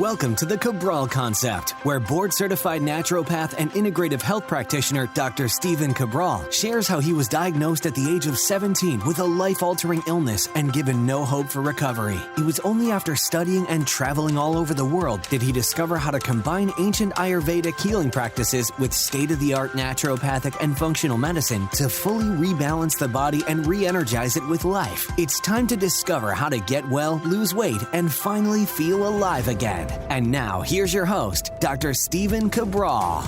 Welcome to the Cabral Concept, where board-certified naturopath and integrative health practitioner Dr. Stephen Cabral shares how he was diagnosed at the age of 17 with a life-altering illness and given no hope for recovery. It was only after studying and traveling all over the world did he discover how to combine ancient Ayurvedic healing practices with state-of-the-art naturopathic and functional medicine to fully rebalance the body and re-energize it with life. It's time to discover how to get well, lose weight, and finally feel alive again. And now, here's your host, Dr. Stephen Cabral.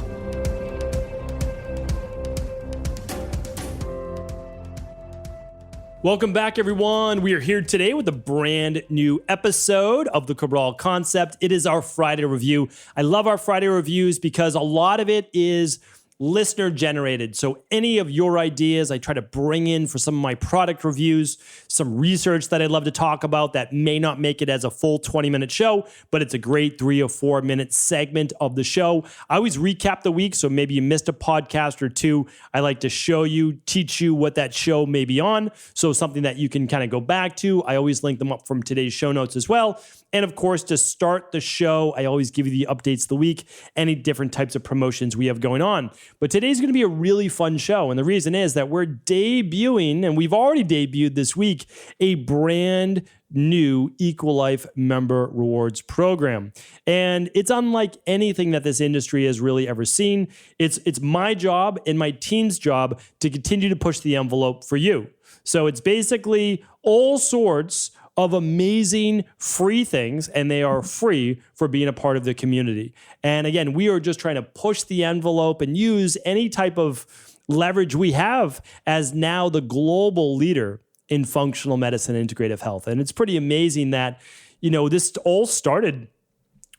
Welcome back, everyone. We are here today with a brand new episode of the Cabral Concept. It is our Friday review. I love our Friday reviews because a lot of it is listener generated. So any of your ideas, I try to bring in for some of my product reviews, some research that I'd love to talk about that may not make it as a full 20-minute show, but it's a great 3 or 4 minute segment of the show. I always recap the week, so maybe you missed a podcast or two. I like to show you, teach you what that show may be on, so something that you can kind of go back to. I always link them up from today's show notes as well. And of course, to start the show, I always give you the updates of the week, any different types of promotions we have going on. But today's going to be a really fun show. And the reason is that we're debuting, and we've already debuted this week, a brand new Equalife member rewards program. And it's unlike anything that this industry has really ever seen. It's my job and my team's job to continue to push the envelope for you. So it's basically all sorts of amazing free things, and they are free for being a part of the community. And again, we are just trying to push the envelope and use any type of leverage we have as now the global leader in functional medicine and integrative health. And it's pretty amazing that, this all started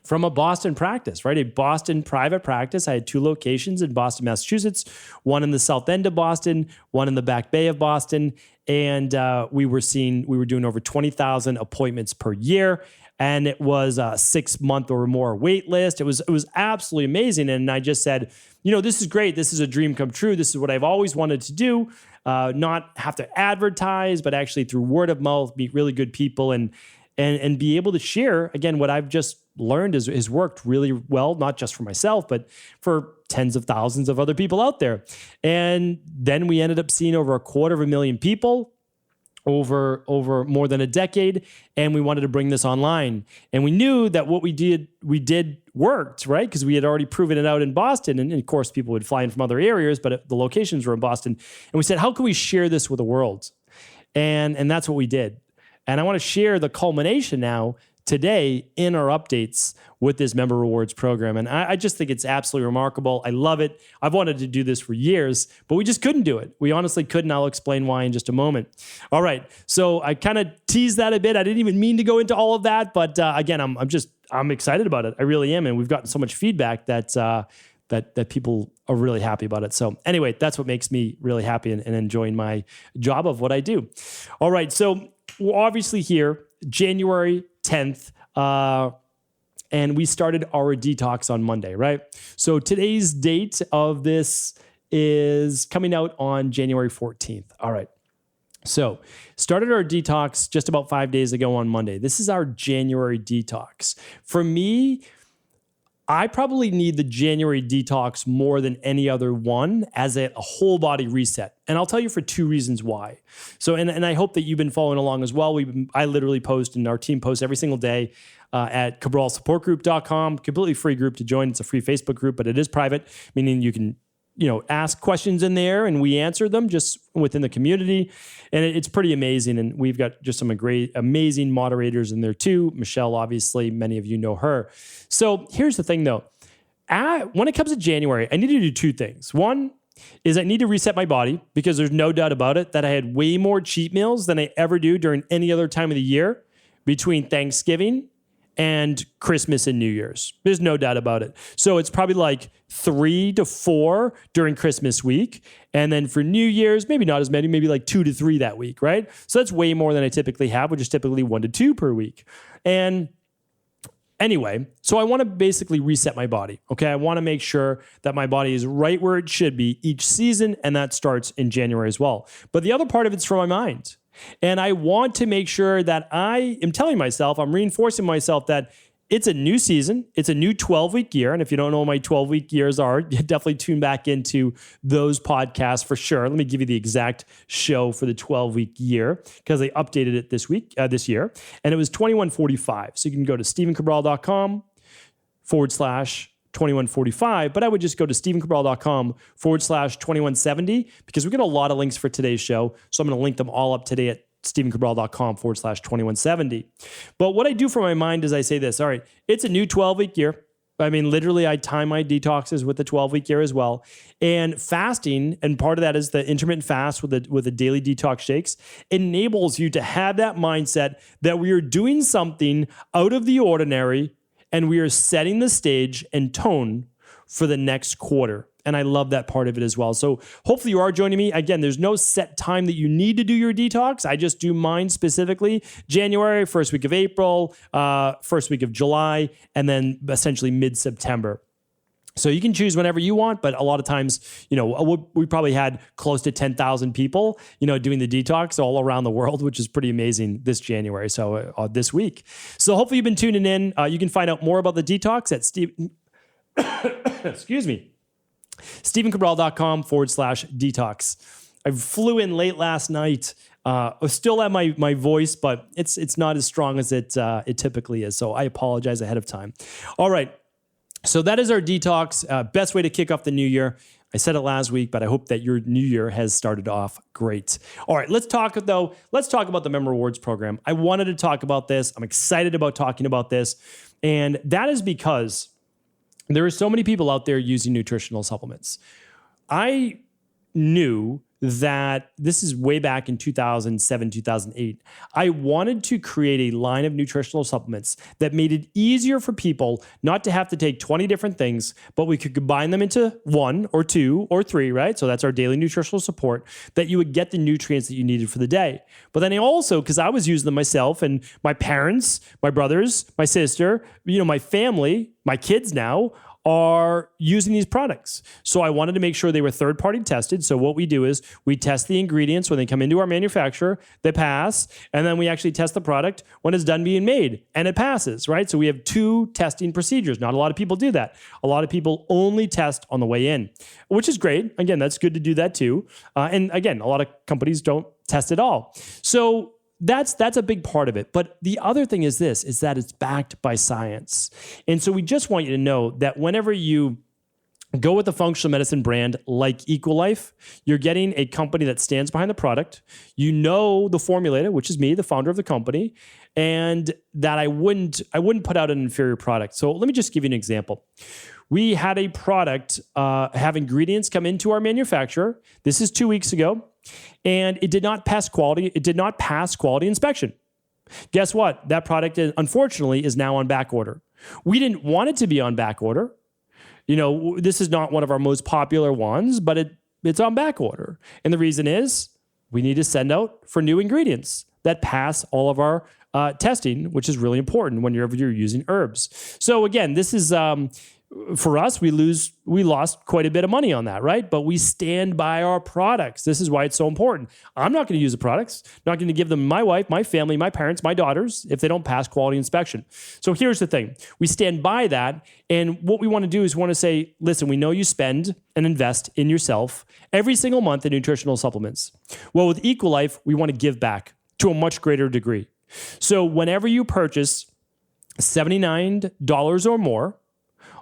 from a Boston practice, right? A Boston private practice. I had 2 locations in Boston, Massachusetts, one in the south end of Boston, one in the back bay of Boston. And we were doing over 20,000 appointments per year. And it was a 6-month or more wait list. It was absolutely amazing. And I just said, this is great. This is a dream come true. This is what I've always wanted to do. Not have to advertise, but actually through word of mouth, meet really good people and be able to share, again, what I've just learned has worked really well, not just for myself, but for tens of thousands of other people out there. And then we ended up seeing over 250,000 people over more than a decade, and we wanted to bring this online. And we knew that what we did worked, right? Because we had already proven it out in Boston. And of course, people would fly in from other areas, but the locations were in Boston. And we said, how can we share this with the world? And that's what we did. And I want to share the culmination now today in our updates with this member rewards program. And I just think it's absolutely remarkable. I love it. I've wanted to do this for years, but we just couldn't do it. We honestly couldn't. I'll explain why in just a moment. All right. So I kind of teased that a bit. I didn't even mean to go into all of that, but again, I'm excited about it. I really am. And we've gotten so much feedback that people are really happy about it. So anyway, that's what makes me really happy and enjoying my job of what I do. All right. So we're obviously here, January 10th, and we started our detox on Monday, right? So today's date of this is coming out on January 14th. All right. So started our detox just about 5 days ago on Monday. This is our January detox. For me, I probably need the January detox more than any other one as a whole body reset. And I'll tell you for 2 reasons why. So, and I hope that you've been following along as well. I literally post, and our team posts every single day at cabralsupportgroup.com, completely free group to join. It's a free Facebook group, but it is private, meaning you can ask questions in there and we answer them just within the community. And it's pretty amazing. And we've got just some great, amazing moderators in there too. Michelle, obviously, many of you know her. So here's the thing though. When it comes to January, I need to do 2 things. One is I need to reset my body because there's no doubt about it that I had way more cheat meals than I ever do during any other time of the year between Thanksgiving and Christmas and New Year's. There's no doubt about it. So it's probably like 3 to 4 during Christmas week. And then for New Year's, maybe not as many, maybe like 2 to 3 that week, right? So that's way more than I typically have, which is typically 1 to 2 per week. And anyway, so I want to basically reset my body. Okay. I want to make sure that my body is right where it should be each season. And that starts in January as well. But the other part of it's from my mind. And I want to make sure that I am telling myself, I'm reinforcing myself that it's a new season. It's a new 12-week year. And if you don't know what my 12-week years are, you definitely tune back into those podcasts for sure. Let me give you the exact show for the 12-week year because they updated it this year. And it was 2145. So you can go to stephencabral.com/2145. But I would just go to stephencabral.com/2170 because we got a lot of links for today's show. So I'm going to link them all up today at stephencabral.com/2170. But what I do for my mind is I say this, all right, it's a new 12-week year. I mean, literally, I time my detoxes with the 12-week year as well. And fasting, and part of that is the intermittent fast with the daily detox shakes, enables you to have that mindset that we are doing something out of the ordinary and we are setting the stage and tone for the next quarter. And I love that part of it as well. So hopefully you are joining me. Again, there's no set time that you need to do your detox. I just do mine specifically January, first week of April, first week of July, and then essentially mid-September. So you can choose whenever you want, but a lot of times, we probably had close to 10,000 people, doing the detox all around the world, which is pretty amazing this January. So this week. So hopefully you've been tuning in. You can find out more about the detox at excuse me. stephencabral.com/detox. I flew in late last night. I still have my voice, but it's not as strong as it typically is. So I apologize ahead of time. All right. So that is our detox. Best way to kick off the new year. I said it last week, but I hope that your new year has started off great. All right, let's talk about the Member Rewards program. I wanted to talk about this. I'm excited about talking about this. And that is because there are so many people out there using nutritional supplements. I knew that this is way back in 2007, 2008. I wanted to create a line of nutritional supplements that made it easier for people not to have to take 20 different things, but we could combine them into one or two or three, right? So that's our daily nutritional support, that you would get the nutrients that you needed for the day. But then I also, because I was using them myself and my parents, my brothers, my sister, my family, my kids now, are using these products. So I wanted to make sure they were third-party tested. So what we do is we test the ingredients when they come into our manufacturer, they pass, and then we actually test the product when it's done being made, and it passes, right? So we have two testing procedures. Not a lot of people do that. A lot of people only test on the way in, which is great. Again, that's good to do that too. And again, a lot of companies don't test at all. So that's a big part of it. But the other thing is that it's backed by science. And so we just want you to know that whenever you go with a functional medicine brand like Equilife, you're getting a company that stands behind the product. You know the formulator, which is me, the founder of the company, and that I wouldn't put out an inferior product. So let me just give you an example. We had a product have ingredients come into our manufacturer. This is 2 weeks ago. And it did not pass quality. It did not pass quality inspection. Guess what? That product, unfortunately, is now on back order. We didn't want it to be on back order. This is not one of our most popular ones, but it's on back order. And the reason is we need to send out for new ingredients that pass all of our testing, which is really important whenever you're using herbs. So again, this is for us, we lost quite a bit of money on that, right? But we stand by our products. This is why it's so important. I'm not going to use the products. Not going to give them my wife, my family, my parents, my daughters if they don't pass quality inspection. So here's the thing. We stand by that. And what we want to do is we want to say, listen, we know you spend and invest in yourself every single month in nutritional supplements. Well, with Equilife, we want to give back to a much greater degree. So whenever you purchase $79 or more,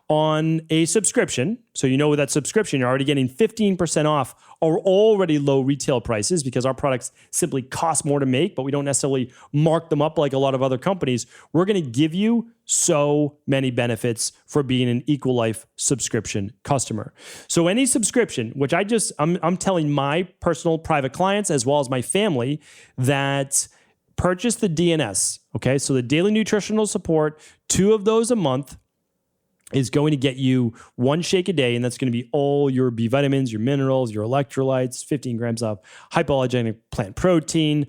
on a subscription, so with that subscription, you're already getting 15% off our already low retail prices because our products simply cost more to make, but we don't necessarily mark them up like a lot of other companies. We're going to give you so many benefits for being an Equilife subscription customer. So any subscription, which I'm telling my personal private clients as well as my family that purchase the DNS, okay? So the daily nutritional support, 2 of those a month, is going to get you 1 shake a day, and that's going to be all your B vitamins, your minerals, your electrolytes, 15 grams of hypoallergenic plant protein,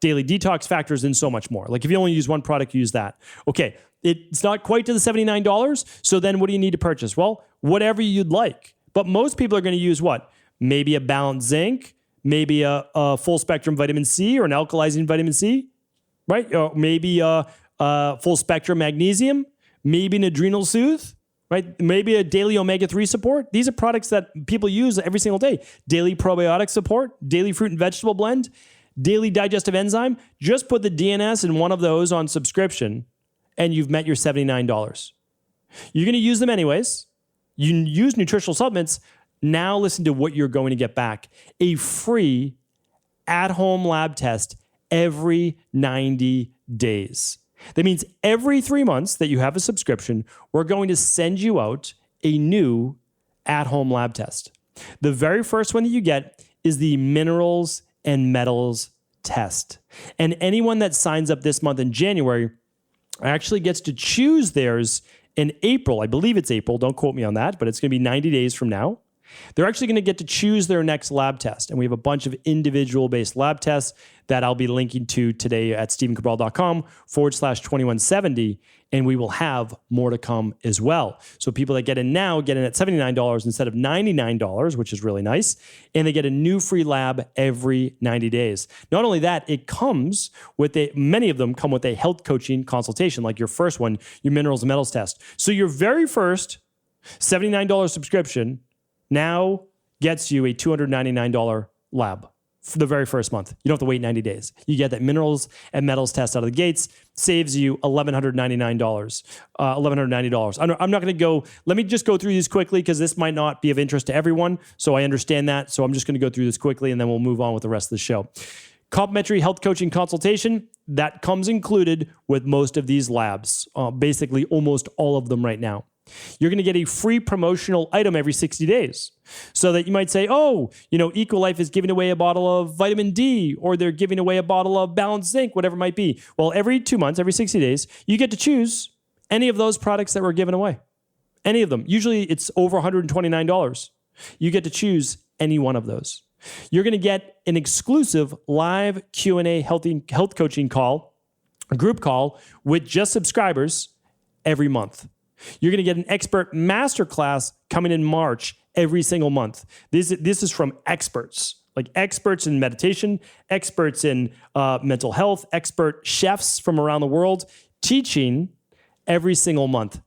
daily detox factors, and so much more. Like if you only use one product, use that. Okay, it's not quite to the $79, so then what do you need to purchase? Well, whatever you'd like. But most people are going to use what? Maybe a balanced zinc, maybe a full spectrum vitamin C or an alkalizing vitamin C, right? Or maybe a full spectrum magnesium. maybe an adrenal soothe, right? Maybe a daily omega-3 support. These are products that people use every single day. Daily probiotic support, daily fruit and vegetable blend, daily digestive enzyme. Just put the DNS in one of those on subscription and you've met your $79. You're going to use them anyways. You use nutritional supplements. Now listen to what you're going to get back. A free at-home lab test every 90 days. That means every 3 months that you have a subscription, we're going to send you out a new at-home lab test. The very first one that you get is the minerals and metals test. And anyone that signs up this month in January actually gets to choose theirs in April. I believe it's April. Don't quote me on that, but it's going to be 90 days from now. They're actually going to get to choose their next lab test. And we have a bunch of individual-based lab tests that I'll be linking to today at stephencabral.com/2170. And we will have more to come as well. So people that get in now get in at $79 instead of $99, which is really nice. And they get a new free lab every 90 days. Not only that, it comes with many of them come with a health coaching consultation, like your first one, your minerals and metals test. So your very first $79 subscription now gets you a $299 lab for the very first month. You don't have to wait 90 days. You get that minerals and metals test out of the gates, saves you $1,190. I'm not going to go, let me just go through these quickly because this might not be of interest to everyone. So I understand that. So I'm just going to go through this quickly and then we'll move on with the rest of the show. Complimentary health coaching consultation, that comes included with most of these labs, basically almost all of them right now. You're going to get a free promotional item every 60 days. So that you might say, oh, Equilife is giving away a bottle of vitamin D, or they're giving away a bottle of balanced zinc, whatever it might be. Well, every 2 months, every 60 days, you get to choose any of those products that were given away. Any of them. Usually it's over $129. You get to choose any one of those. You're going to get an exclusive live Q&A health coaching call, a group call with just subscribers every month. You're going to get an expert masterclass coming in March every single month. This is from experts, like experts in meditation, experts in mental health, expert chefs from around the world teaching every single month.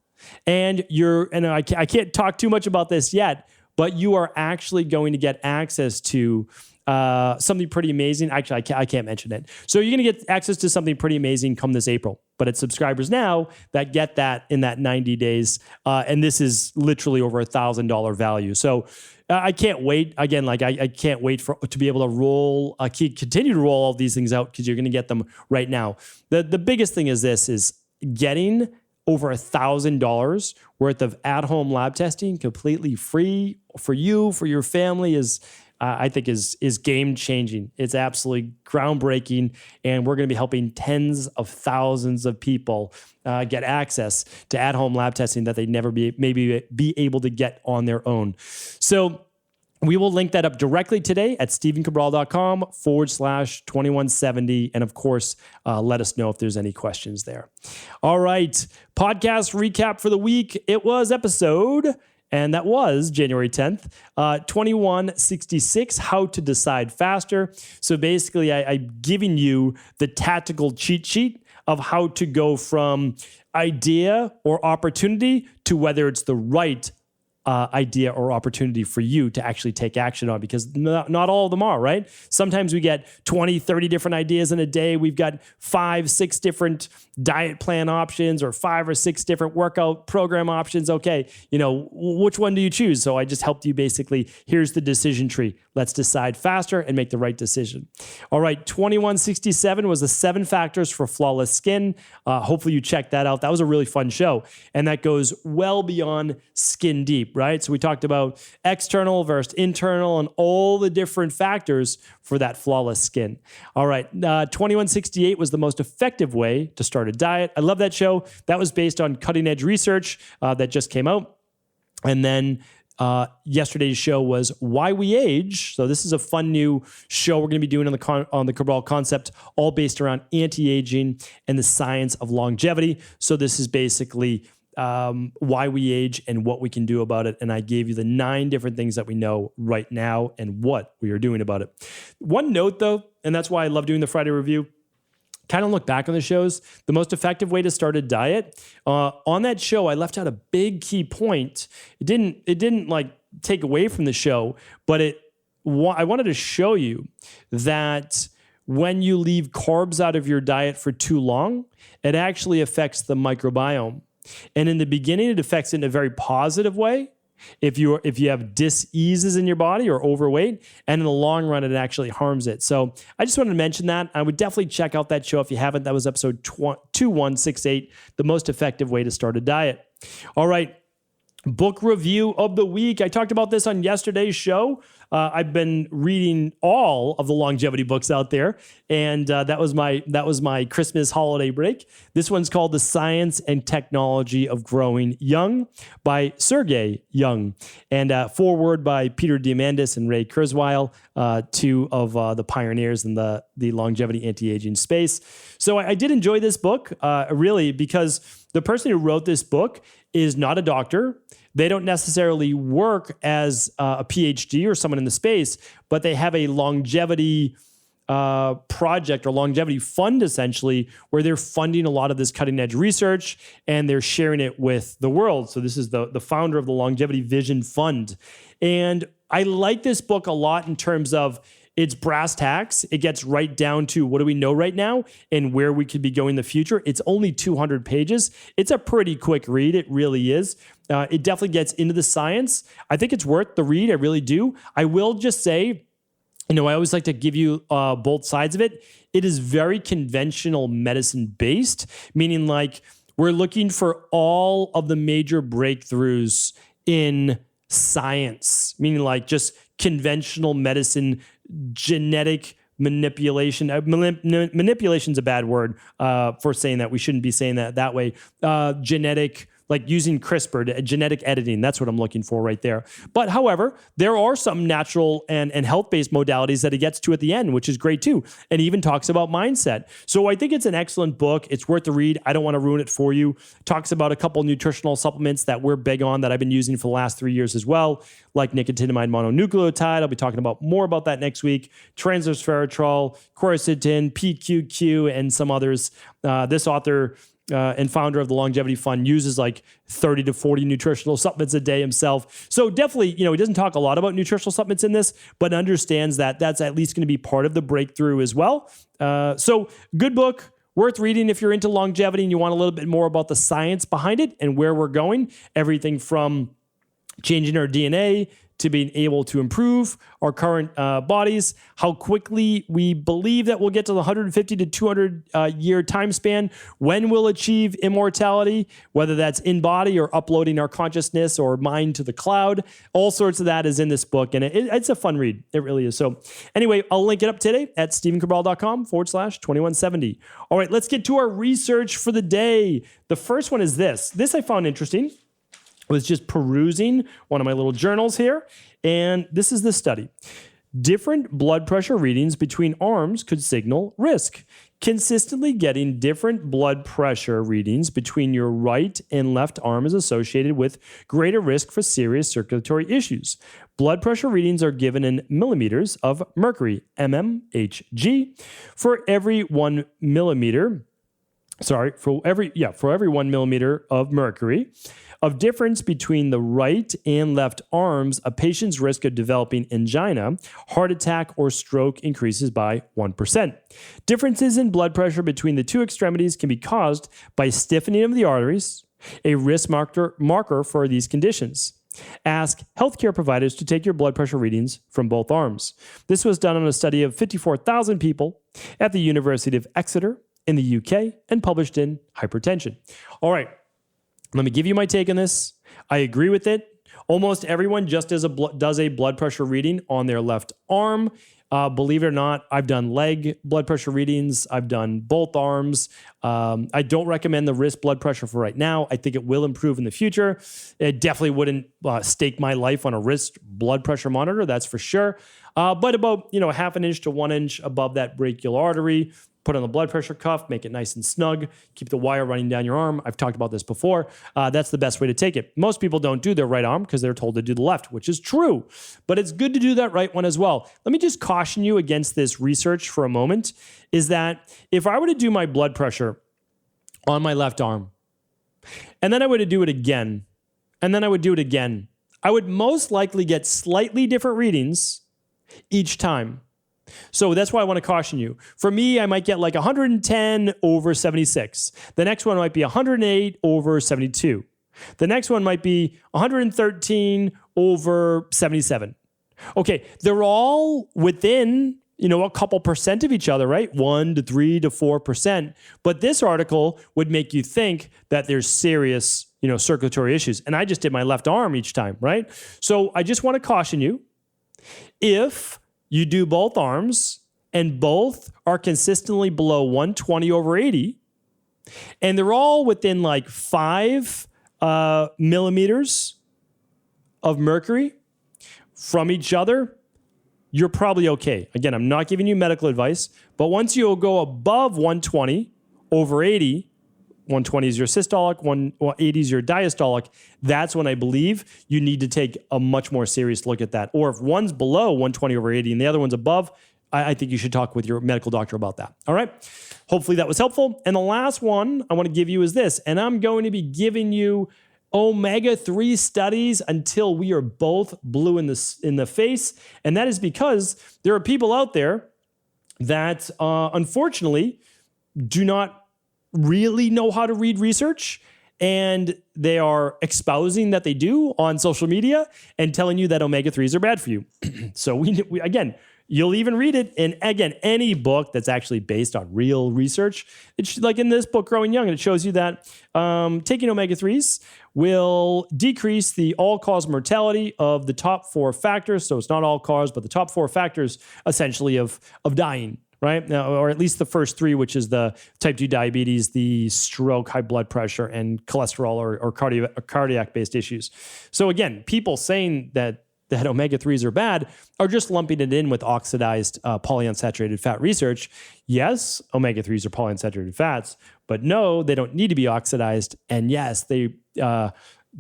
And I can't talk too much about this yet, but you are actually going to get access to something pretty amazing. Actually, I can't mention it. So you're going to get access to something pretty amazing come this April. But it's subscribers now that get that in that 90 days. And this is literally over $1,000 value. So I can't wait. Again, I can't wait to be able to continue to roll all these things out because you're going to get them right now. The biggest thing is getting over $1,000 worth of at-home lab testing completely free for you, for your family I think is game changing. It's absolutely groundbreaking, and we're going to be helping tens of thousands of people get access to at-home lab testing that they never be able to get on their own. So we will link that up directly today at stephencabral.com/2170. And of course, let us know if there's any questions there. All right. Podcast recap for the week. It was episode, and that was January 10th, 2166, How to Decide Faster. So basically, I'm giving you the tactical cheat sheet of how to go from idea or opportunity to whether it's the right idea or opportunity for you to actually take action on, because not all of them are, right? Sometimes we get 20, 30 different ideas in a day. We've got 5, 6 different diet plan options or 5 or 6 different workout program options. Okay, which one do you choose? So I just helped you basically, here's the decision tree. Let's decide faster and make the right decision. All right, 2167 was the 7 factors for flawless skin. Hopefully you checked that out. That was a really fun show. And that goes well beyond skin deep, right? So we talked about external versus internal and all the different factors for that flawless skin. All right, 2168 was the most effective way to start a diet. I love that show. That was based on cutting edge research that just came out. And then yesterday's show was Why We Age. So this is a fun new show we're going to be doing on the Cabral Concept, all based around anti-aging and the science of longevity. So this is basically why we age and what we can do about it. And I gave you the 9 different things that we know right now and what we are doing about it. One note though, and that's why I love doing the Friday review. kind of look back on the shows, the most effective way to start a diet. On that show, I left out a big key point. It didn't like take away from the show, but I wanted to show you that when you leave carbs out of your diet for too long, it actually affects the microbiome. And in the beginning, it affects it in a very positive way. If you have diseases in your body or overweight, and in the long run, it actually harms it. So I just wanted to mention that. I would definitely check out that show if you haven't. That was episode 2168, the most effective way to start a diet. All right. Book review of the week. I talked about this on yesterday's show. I've been reading all of the longevity books out there, and that was my Christmas holiday break. This one's called The Science and Technology of Growing Young by Sergey Young, and foreword by Peter Diamandis and Ray Kurzweil, two of the pioneers in the longevity anti-aging space. So I did enjoy this book, really, because the person who wrote this book is not a doctor. They don't necessarily work as a PhD or someone in the space, but they have a longevity project or longevity fund, essentially, where they're funding a lot of this cutting edge research and they're sharing it with the world. So this is the founder of the Longevity Vision Fund. And I like this book a lot in terms of it's brass tacks. It gets right down to what do we know right now and where we could be going in the future. It's only 200 pages. It's a pretty quick read. It really is. It definitely gets into the science. I think it's worth the read. I really do. I will just say, I always like to give you both sides of it. It is very conventional medicine based, meaning like we're looking for all of the major breakthroughs in science, meaning like just conventional medicine, genetic manipulation. Manipulation's a bad word for saying that. We shouldn't be saying that way. Genetic, like using CRISPR, genetic editing. That's what I'm looking for right there. But however, there are some natural and health-based modalities that it gets to at the end, which is great too. And even talks about mindset. So I think it's an excellent book. It's worth the read. I don't want to ruin it for you. Talks about a couple nutritional supplements that we're big on that I've been using for the last 3 years as well, like nicotinamide mononucleotide. I'll be talking more about that next week. Transresveratrol, quercetin, PQQ, and some others. This author and founder of the Longevity Fund uses like 30 to 40 nutritional supplements a day himself. So definitely, he doesn't talk a lot about nutritional supplements in this, but understands that that's at least going to be part of the breakthrough as well. So good book, worth reading if you're into longevity and you want a little bit more about the science behind it and where we're going. Everything from changing our DNA to being able to improve our current bodies, how quickly we believe that we'll get to the 150 to 200 year time span, when we'll achieve immortality, whether that's in body or uploading our consciousness or mind to the cloud. All sorts of that is in this book, and it's a fun read. It really is. So anyway, I'll link it up today at stephencabral.com/2170. All right, let's get to our research for the day. The first one is this. This I found interesting. I was just perusing one of my little journals here, and this is the study. Different blood pressure readings between arms could signal risk. Consistently getting different blood pressure readings between your right and left arm is associated with greater risk for serious circulatory issues. Blood pressure readings are given in millimeters of mercury, mmHg, for every 1 millimeter. For every 1 millimeter of mercury of difference between the right and left arms, a patient's risk of developing angina, heart attack, or stroke increases by 1%. Differences in blood pressure between the two extremities can be caused by stiffening of the arteries, a risk marker for these conditions. Ask healthcare providers to take your blood pressure readings from both arms. This was done on a study of 54,000 people at the University of Exeter in the UK and published in Hypertension. All right, let me give you my take on this. I agree with it. Almost everyone just does a blood pressure reading on their left arm. Believe it or not, I've done leg blood pressure readings. I've done both arms. I don't recommend the wrist blood pressure for right now. I think it will improve in the future. It definitely wouldn't stake my life on a wrist blood pressure monitor, that's for sure. But about half an inch to 1 inch above that brachial artery, put on the blood pressure cuff, make it nice and snug, keep the wire running down your arm. I've talked about this before. That's the best way to take it. Most people don't do their right arm because they're told to do the left, which is true, but it's good to do that right one as well. Let me just caution you against this research for a moment, is that if I were to do my blood pressure on my left arm, and then I were to do it again, and then I would do it again, I would most likely get slightly different readings each time. So that's why I want to caution you. For me, I might get like 110 over 76. The next one might be 108 over 72. The next one might be 113 over 77. Okay, they're all within, a couple percent of each other, right? 1 to 3 to 4%. But this article would make you think that there's serious, circulatory issues. And I just did my left arm each time, right? So I just want to caution you. If you do both arms and both are consistently below 120 over 80, and they're all within like 5 millimeters of mercury from each other, you're probably okay. Again, I'm not giving you medical advice, but once you go above 120 over 80, 120 is your systolic, 180 is your diastolic, that's when I believe you need to take a much more serious look at that. Or if one's below 120 over 80 and the other one's above, I think you should talk with your medical doctor about that. All right? Hopefully that was helpful. And the last one I want to give you is this, and I'm going to be giving you omega-3 studies until we are both blue in the face. And that is because there are people out there that unfortunately do not really know how to read research, and they are espousing that they do on social media and telling you that omega-3s are bad for you. So we again, you'll even read it in, again, any book that's actually based on real research. It's like in this book, Growing Young, and it shows you that taking omega-3s will decrease the all-cause mortality of the top 4 factors. So it's not all cause, but the top 4 factors essentially of dying. Right now, or at least the first 3, which is the type 2 diabetes, the stroke, high blood pressure, and cholesterol or cardiac-based issues. So again, people saying that omega-3s are bad are just lumping it in with oxidized polyunsaturated fat research. Yes, omega-3s are polyunsaturated fats, but no, they don't need to be oxidized. And yes, they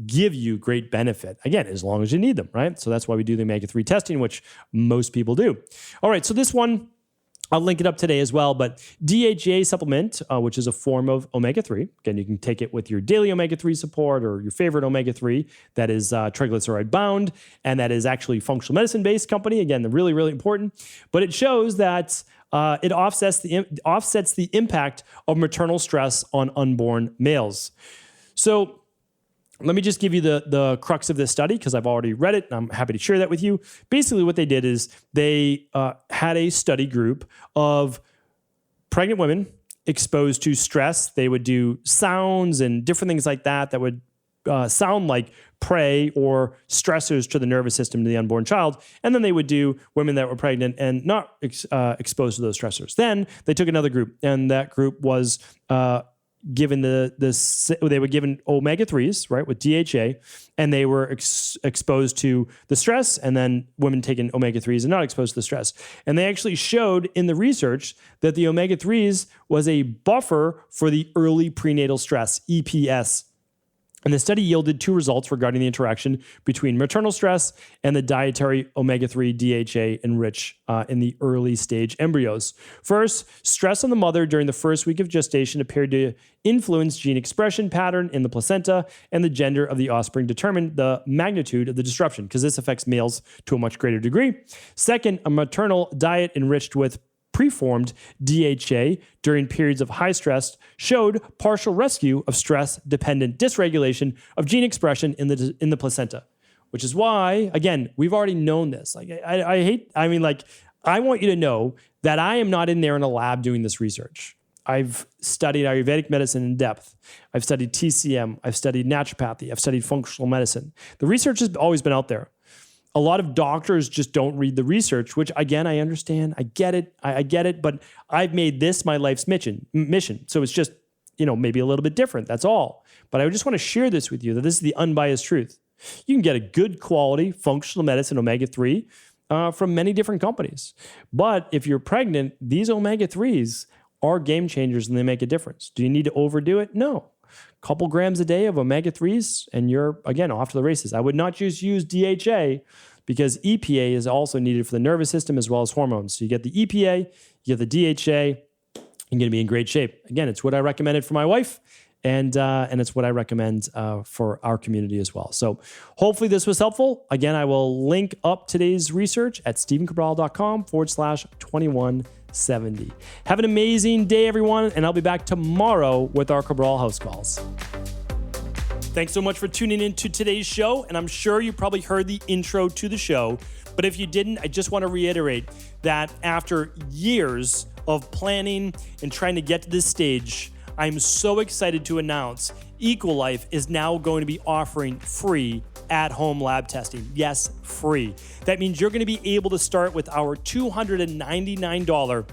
give you great benefit, again, as long as you need them, right? So that's why we do the omega-3 testing, which most people do. All right, so this one, I'll link it up today as well, but DHA supplement, which is a form of omega-3. Again, you can take it with your daily omega-3 support or your favorite omega-3 that is triglyceride bound, and that is actually functional medicine-based company. Again, they're really, really important. But it shows that it offsets the impact of maternal stress on unborn males. So let me just give you the crux of this study because I've already read it and I'm happy to share that with you. Basically, what they did is they had a study group of pregnant women exposed to stress. They would do sounds and different things like that would sound like prey or stressors to the nervous system to the unborn child. And then they would do women that were pregnant and not exposed to those stressors. Then they took another group, and that group was given they were given omega-3s, right, with DHA, and they were exposed to the stress, and then women taking omega-3s and not exposed to the stress. And they actually showed in the research that the omega-3s was a buffer for the early prenatal stress, EPS. And the study yielded 2 results regarding the interaction between maternal stress and the dietary omega-3 DHA enriched in the early stage embryos. First, stress on the mother during the first week of gestation appeared to influence gene expression pattern in the placenta, and the gender of the offspring determined the magnitude of the disruption, because this affects males to a much greater degree. Second, a maternal diet enriched with preformed DHA during periods of high stress showed partial rescue of stress-dependent dysregulation of gene expression in the placenta, which is why, again, we've already known this. Like, I want you to know that I am not in there in a lab doing this research. I've studied Ayurvedic medicine in depth. I've studied TCM. I've studied naturopathy. I've studied functional medicine. The research has always been out there. A lot of doctors just don't read the research, which, again, I understand. I get it. I get it. But I've made this my life's mission. So it's just, maybe a little bit different. That's all. But I just want to share this with you, that this is the unbiased truth. You can get a good quality functional medicine omega-3 from many different companies. But if you're pregnant, these omega-3s are game changers and they make a difference. Do you need to overdo it? No. Couple grams a day of omega-3s and you're, again, off to the races. I would not just use DHA because EPA is also needed for the nervous system as well as hormones. So you get the EPA, you get the DHA, you're going to be in great shape. Again, it's what I recommended for my wife, and it's what I recommend for our community as well. So hopefully this was helpful. Again, I will link up today's research at stephencabral.com/2170. Have an amazing day, everyone, and I'll be back tomorrow with our Cabral House Calls. Thanks so much for tuning in to today's show, and I'm sure you probably heard the intro to the show, but if you didn't, I just want to reiterate that after years of planning and trying to get to this stage, I'm so excited to announce Equilife is now going to be offering free at-home lab testing. Yes, free. That means you're going to be able to start with our $299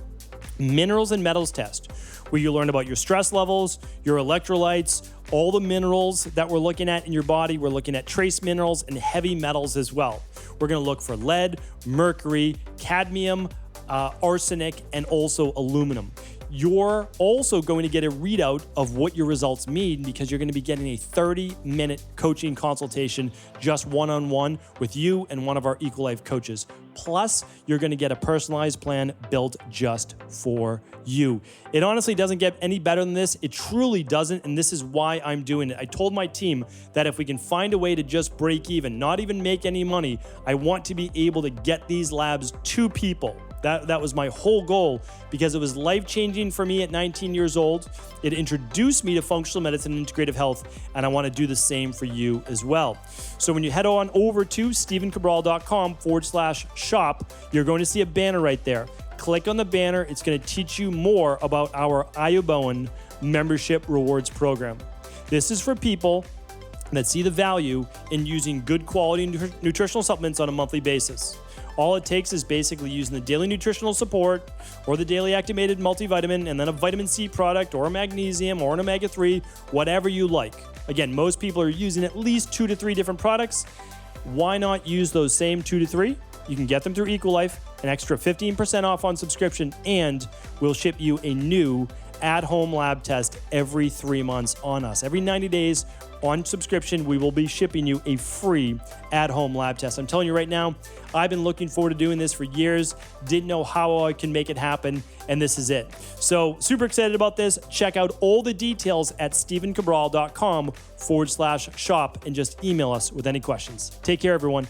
minerals and metals test, where you learn about your stress levels, your electrolytes, all the minerals that we're looking at in your body. We're looking at trace minerals and heavy metals as well. We're going to look for lead, mercury, cadmium, arsenic, and also aluminum. You're also going to get a readout of what your results mean because you're going to be getting a 30-minute coaching consultation, just one-on-one with you and one of our Equilife coaches. Plus, you're going to get a personalized plan built just for you. It honestly doesn't get any better than this. It truly doesn't, and this is why I'm doing it. I told my team that if we can find a way to just break even, not even make any money, I want to be able to get these labs to people. That was my whole goal because it was life-changing for me at 19 years old. It introduced me to functional medicine and integrative health, and I want to do the same for you as well. So when you head on over to stephencabral.com/shop, you're going to see a banner right there. Click on the banner. It's going to teach you more about our Iuboan membership rewards program. This is for people that see the value in using good quality nutritional supplements on a monthly basis. All it takes is basically using the daily nutritional support or the daily activated multivitamin and then a vitamin C product or a magnesium or an omega-3, whatever you like. Again, most people are using at least 2 to 3 different products. Why not use those same 2 to 3? You can get them through Equilife, an extra 15% off on subscription, and we'll ship you a new at-home lab test every 3 months on us. Every 90 days on subscription, we will be shipping you a free at-home lab test. I'm telling you right now, I've been looking forward to doing this for years, didn't know how I can make it happen, and this is it. So super excited about this. Check out all the details at stephencabral.com/shop and just email us with any questions. Take care, everyone.